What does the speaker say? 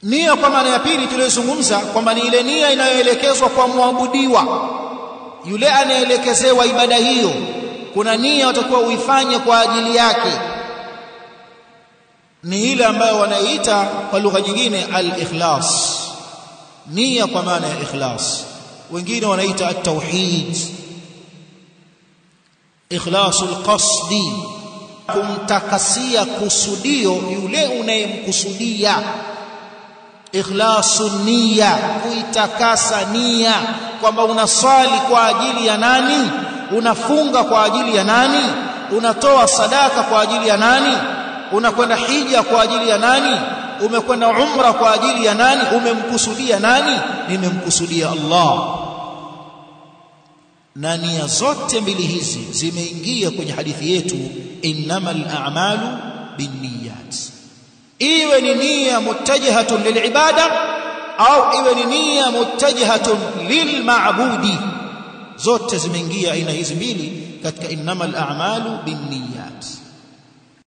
Nia kwa maana ya pili tuliyozungumza kwamba ni ile nia inayoelekezwa kwa muabudiwa, yule anayeelekezewa ibada hiyo, kuna nia utakuwa uifanye kwa ajili yake, ni ile ambayo wanaita kwa lugha nyingine al-ikhlas. Nia kwa maana ya ikhlas, wengine wanaita at-tauhid, ikhlasul qasdi, kumtakasia kusudio yule unayemkusudia. Ikhlasun niyya, kuitakasa nia, kwamba unaswali kwa ajili ya nani, unafunga kwa ajili ya nani, unatoa sadaka kwa ajili ya nani, unakwenda hija kwa ajili ya nani, umekwenda umra kwa ajili ya nani, umemkusudia nani? Nimemkusudia Allah. Na nia zote mbili hizi zimeingia kwenye hadithi yetu innamal a'malu binniyat. Iwe ni nia muttajihatun lilibada au iwe ni nia muttajihatun lilmaabudi, zote zimeingia aina hizi mbili katika innamal a'malu binniyat.